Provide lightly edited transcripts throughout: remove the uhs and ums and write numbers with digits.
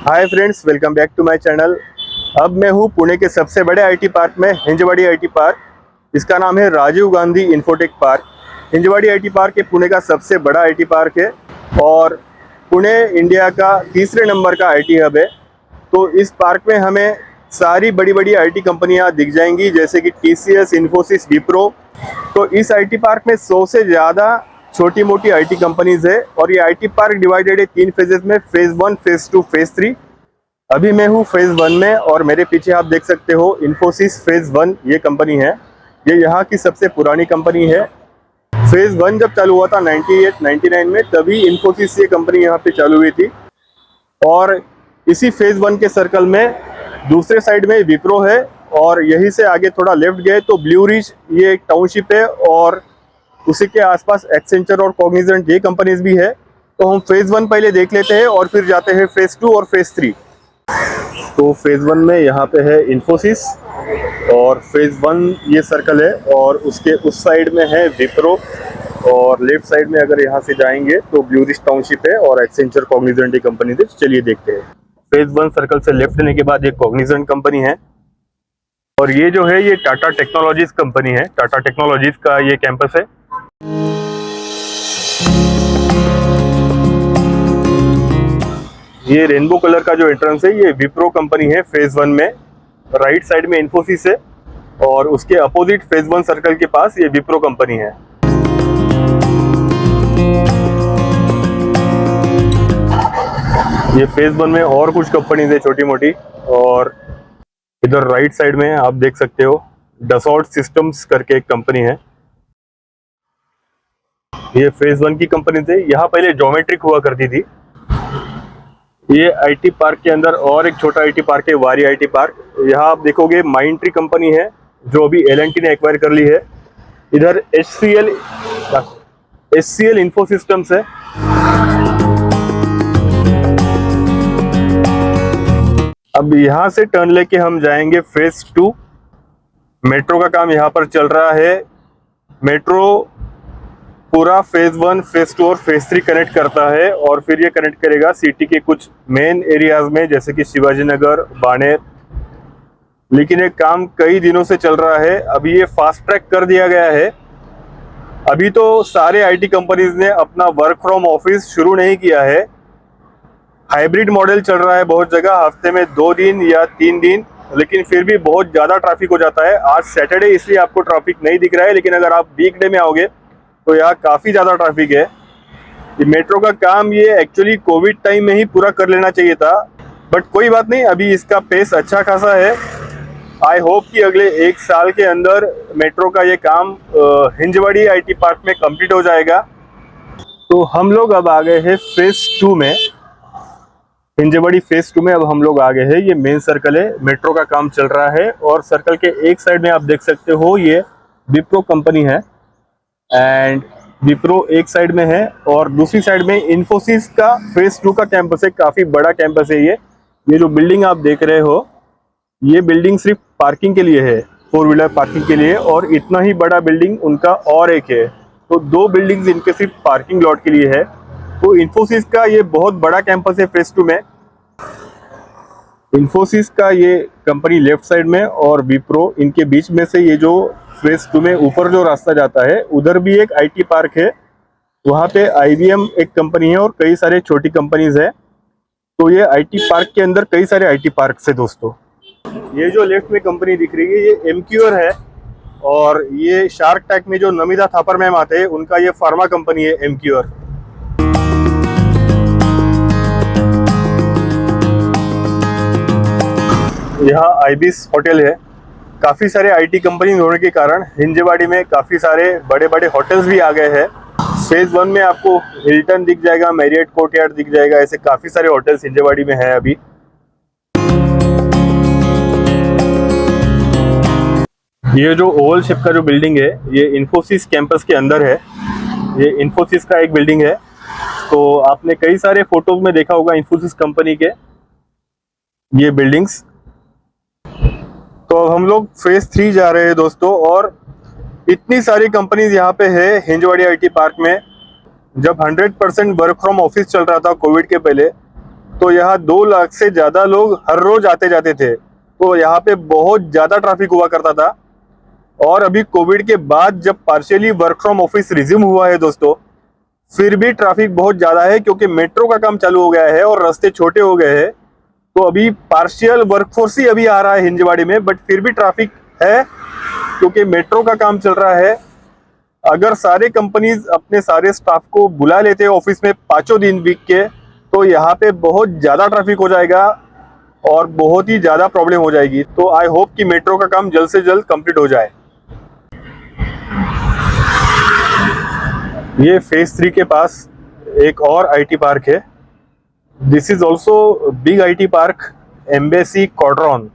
Hi friends, welcome back to my channel. अब मैं हूँ पुणे के सबसे बड़े आईटी पार्क में, हिंजवाड़ी आईटी पार्क। इसका नाम है Rajiv Gandhi infotech park. Hinjewadi IT park ये पुणे का सबसे बड़ा आईटी पार्क है और पुणे इंडिया का तीसरे नंबर का आईटी हब है। तो इस पार्क में हमें सारी बड़ी बड़ी आईटी कंपनियां दिख जाएंगी, जैसे कि टीसीएस, इन्फोसिस, विप्रो। तो इस आईटी पार्क में 100 से ज़्यादा छोटी मोटी आईटी कंपनीज है और ये आईटी पार्क डिवाइडेड है 3 फेजेस में, फेज 1, फेज 2, फेज 3। अभी मैं हूँ फेज 1 में और मेरे पीछे आप देख सकते हो इन्फोसिस फेज 1 ये कंपनी है। ये यहाँ की सबसे पुरानी कंपनी है। फेज 1 जब चालू हुआ था 98-99 में, तभी इन्फोसिस ये कंपनी यहाँ पे चालू हुई थी। और इसी फेज 1 के सर्कल में दूसरे साइड में विप्रो है और यहीं से आगे थोड़ा लेफ्ट गए तो ब्लू रिज ये एक टाउनशिप है और उसी के आसपास एक्सेंचर और कॉग्निजेंट ये कंपनीज भी है। तो हम फेज 1 पहले देख लेते हैं और फिर जाते हैं फेज 2 और फेज 3। तो फेज 1 में यहाँ पे है इन्फोसिस और फेज 1 ये सर्कल है और उसके उस साइड में है विप्रो और लेफ्ट साइड में अगर यहाँ से जाएंगे तो ब्लू रिज टाउनशिप है और एक्सेंचर कॉग्निजेंट कंपनी है। चलिए देखते हैं। फेज 1 सर्कल से लेफ्ट लेने के बाद एक कॉग्निजेंट कंपनी है और ये जो है ये टाटा टेक्नोलॉजीज कंपनी है। टाटा टेक्नोलॉजीज का ये कैंपस है। ये रेनबो कलर का जो एंट्रेंस है ये विप्रो कंपनी है फेज 1 में। राइट साइड में इन्फोसिस है और उसके अपोजिट फेज 1 सर्कल के पास ये विप्रो कंपनी है। ये फेज 1 में और कुछ कंपनीज है छोटी मोटी और इधर राइट साइड में आप देख सकते हो डसॉल्ट सिस्टम्स करके एक कंपनी है। ये फेज 1 की कंपनी है। यहाँ पहले ज्योमेट्रिक हुआ करती थी। ये आईटी पार्क के अंदर और एक छोटा आईटी पार्क है, वारी आईटी पार्क। यहाँ आप देखोगे माइंडट्री कंपनी है जो अभी एल&टी ने एक्वायर कर ली है। इधर एचसीएल इन्फोसिस्टम्स है। अब यहाँ से टर्न लेके हम जाएंगे फेज 2। मेट्रो का काम यहाँ पर चल रहा है। मेट्रो पूरा फेज 1, फेज 2 और फेज 3 कनेक्ट करता है और फिर ये कनेक्ट करेगा सिटी के कुछ मेन एरियाज में, जैसे कि शिवाजी नगर, बाणेर। लेकिन ये काम कई दिनों से चल रहा है। अभी ये फास्ट ट्रैक कर दिया गया है। अभी तो सारे आईटी कंपनीज ने अपना वर्क फ्रॉम ऑफिस शुरू नहीं किया है। हाइब्रिड मॉडल चल रहा है बहुत जगह, हफ्ते में 2 दिन या 3 दिन, लेकिन फिर भी बहुत ज़्यादा ट्रैफिक हो जाता है। आज सैटरडे इसलिए आपको ट्रैफिक नहीं दिख रहा है, लेकिन अगर आप वीकडे में आओगे तो यहाँ काफ़ी ज़्यादा ट्रैफिक है। ये मेट्रो का काम ये एक्चुअली कोविड टाइम में ही पूरा कर लेना चाहिए था, बट कोई बात नहीं, अभी इसका पेस अच्छा खासा है। आई होप कि अगले 1 साल के अंदर मेट्रो का ये काम हिंजवाड़ी आईटी पार्क में कंप्लीट हो जाएगा। तो हम लोग अब आ गए हैं फेज 2 में। हिंजवाड़ी फेज 2 में अब हम लोग आ गए हैं। ये मेन सर्कल है, मेट्रो का काम चल रहा है और सर्कल के एक साइड में आप देख सकते हो ये विप्रो कंपनी है एंड विप्रो एक साइड में है और दूसरी साइड में इन्फोसिस का फेज 2 का कैंपस है। काफी बड़ा कैंपस है ये जो बिल्डिंग आप देख रहे हो, ये बिल्डिंग सिर्फ पार्किंग के लिए है, 4 व्हीलर पार्किंग के लिए। और इतना ही बड़ा बिल्डिंग उनका और एक है, तो 2 बिल्डिंग्स इनके सिर्फ पार्किंग लॉट के लिए है। तो इन्फोसिस का ये बहुत बड़ा कैंपस है फेज 2 में। इन्फोसिस का ये कंपनी लेफ्ट साइड में और विप्रो इनके बीच में से ये जो फेज 2 में ऊपर जो रास्ता जाता है, उधर भी एक आईटी पार्क है। वहाँ पे आईबीएम एक कंपनी है और कई सारे छोटी कंपनीज है। तो ये आईटी पार्क के अंदर कई सारे आईटी पार्क है दोस्तों। ये जो लेफ्ट में कंपनी दिख रही है ये एमक्यूआर है और ये शार्क टैंक में जो नमिता थापर मैम आते हैं उनका ये फार्मा कंपनी है एमक्यूआर। यहाँ आईबिस होटल है। काफ़ी सारे आईटी कंपनी होने के कारण हिंजवाड़ी में काफ़ी सारे बड़े बड़े होटल्स भी आ गए हैं। फेज 1 में आपको हिल्टन दिख जाएगा, मैरियट कोर्टयार्ड दिख जाएगा, ऐसे काफ़ी सारे होटल्स हिंजवाड़ी में है अभी। ये जो ओवल शेप का जो बिल्डिंग है ये इन्फोसिस कैंपस के अंदर है। ये इन्फोसिस का एक बिल्डिंग है। तो आपने कई सारे फोटोज में देखा होगा इन्फोसिस कंपनी के ये बिल्डिंग्स। तो अब हम लोग फेज 3 जा रहे हैं दोस्तों और इतनी सारी कंपनीज यहाँ पे है हिंजवाड़ी आईटी पार्क में। जब 100% वर्क फ्रॉम ऑफिस चल रहा था कोविड के पहले, तो यहाँ 2 लाख से ज़्यादा लोग हर रोज आते जाते थे। तो यहाँ पे बहुत ज़्यादा ट्रैफिक हुआ करता था। और अभी कोविड के बाद जब partially work from office resume हुआ है दोस्तों, फिर भी ट्रैफिक बहुत ज़्यादा है, क्योंकि मेट्रो का काम चालू हो गया है और रास्ते छोटे हो गए हैं। तो अभी पार्शियल वर्कफोर्स ही अभी आ रहा है हिंजवाड़ी में, बट फिर भी ट्रैफिक है क्योंकि मेट्रो का काम चल रहा है। अगर सारे कंपनीज अपने सारे स्टाफ को बुला लेते हैं ऑफिस में 5 दिन वीक के, तो यहाँ पे बहुत ज़्यादा ट्रैफिक हो जाएगा और बहुत ही ज़्यादा प्रॉब्लम हो जाएगी। तो आई होप कि मेट्रो का काम जल्द से जल्द कंप्लीट हो जाए। ये फेज 3 के पास एक और आईटी पार्क है। This is also big IT park, Embassy Quadron.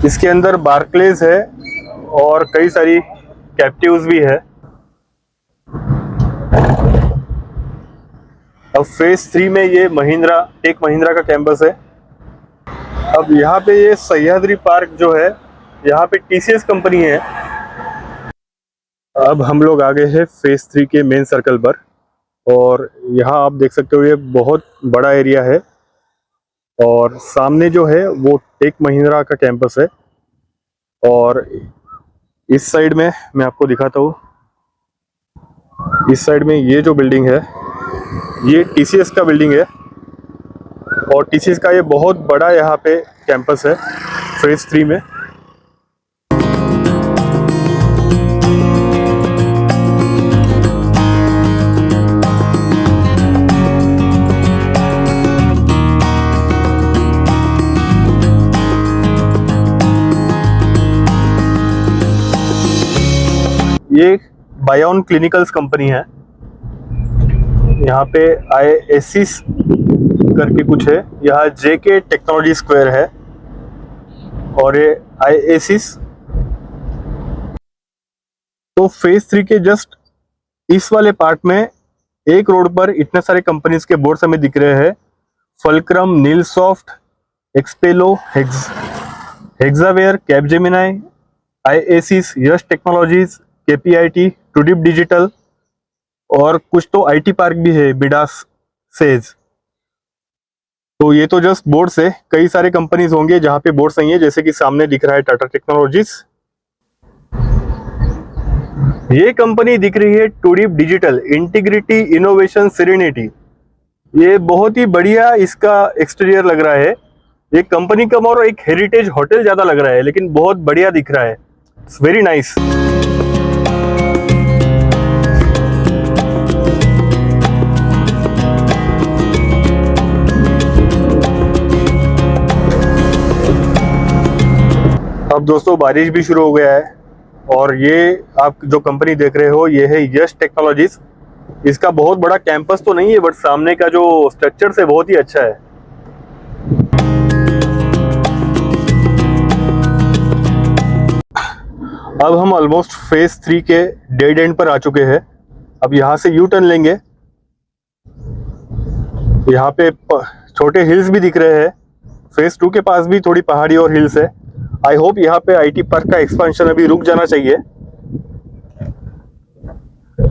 इसके अंदर बार्कलेज है और कई सारी कैप्टिव्स भी है। अब फेज 3 में ये टेक महिंद्रा का कैंपस है। अब यहाँ पे ये सह्याद्री पार्क जो है, यहाँ पे टीसीएस कंपनी है। अब हम लोग आ गए हैं फेज 3 के मेन सर्कल पर, और यहाँ आप देख सकते हो ये बहुत बड़ा एरिया है और सामने जो है वो टेक महिंद्रा का कैंपस है। और इस साइड में मैं आपको दिखाता हूँ, इस साइड में ये जो बिल्डिंग है ये टीसीएस का बिल्डिंग है और टीसीएस का ये बहुत बड़ा यहाँ पे कैंपस है फेज 3 में। ये बायोन क्लिनिकल्स कंपनी है। यहाँ पे आईएसिस करके कुछ है, यहाँ जेके टेक्नोलॉजी स्क्वायर है और ये आईएसिस। तो फेज 3 के जस्ट इस वाले पार्ट में एक रोड पर इतने सारे कंपनीज के बोर्ड हमें दिख रहे हैं। फल्क्रम, नीलसॉफ्ट, एक्सपेलो, हेक्सावेयर, कैपजेमिनाई, आईएसिस, यश टेक्नोलॉजीज, केपीआईटी, टूडिप डिजिटल और कुछ तो आईटी पार्क भी है, बिडास, सेज। तो ये तो जस्ट बोर्ड्स है, कई सारे कंपनीज होंगे जहां पे बोर्ड्स नहीं है, जैसे कि सामने दिख रहा है टाटा टेक्नोलॉजीज। ये कंपनी दिख रही है टूडिप डिजिटल, इंटीग्रिटी इनोवेशन सेरेनिटी। ये बहुत ही बढ़िया इसका एक्सटीरियर लग रहा है। ये कंपनी कम और एक हेरिटेज होटल ज्यादा लग रहा है, लेकिन बहुत बढ़िया दिख रहा है। It's very nice. अब दोस्तों बारिश भी शुरू हो गया है और ये आप जो कंपनी देख रहे हो ये है यश टेक्नोलॉजीज। इसका बहुत बड़ा कैंपस तो नहीं है, बट सामने का जो स्ट्रक्चर है बहुत ही अच्छा है। अब हम ऑलमोस्ट फेज 3 के डेड एंड पर आ चुके हैं। अब यहाँ से यू टर्न लेंगे। यहाँ पे छोटे हिल्स भी दिख रहे हैं। फेज 2 के पास भी थोड़ी पहाड़ी और हिल्स है। आई होप यहाँ पे आईटी पार्क का एक्सपेंशन अभी रुक जाना चाहिए।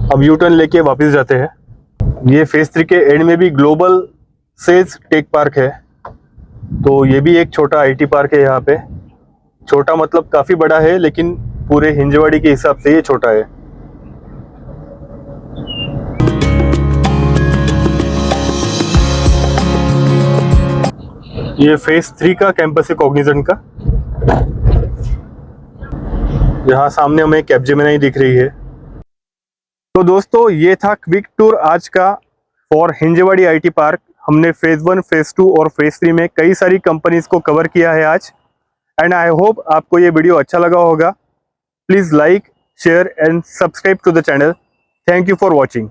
अब यू टर्न लेके वापस जाते हैं। ये फेज 3 के एंड में भी ग्लोबल सेज टेक पार्क है, तो ये भी एक छोटा आईटी पार्क है। यहाँ पे छोटा मतलब काफी बड़ा है, लेकिन पूरे हिंजवाड़ी के हिसाब से ये छोटा है। ये फेज 3 का कैंपस है कॉग्निजेंट का। यहाँ सामने हमें कैपजेमिनाई दिख रही है। तो दोस्तों ये था क्विक टूर आज का फॉर हिंजवाड़ी आईटी पार्क। हमने फेज 1, फेज 2 और फेज 3 में कई सारी कंपनीज को कवर किया है आज। एंड आई होप आपको ये वीडियो अच्छा लगा होगा। Please like, share and subscribe to the channel. Thank you for watching.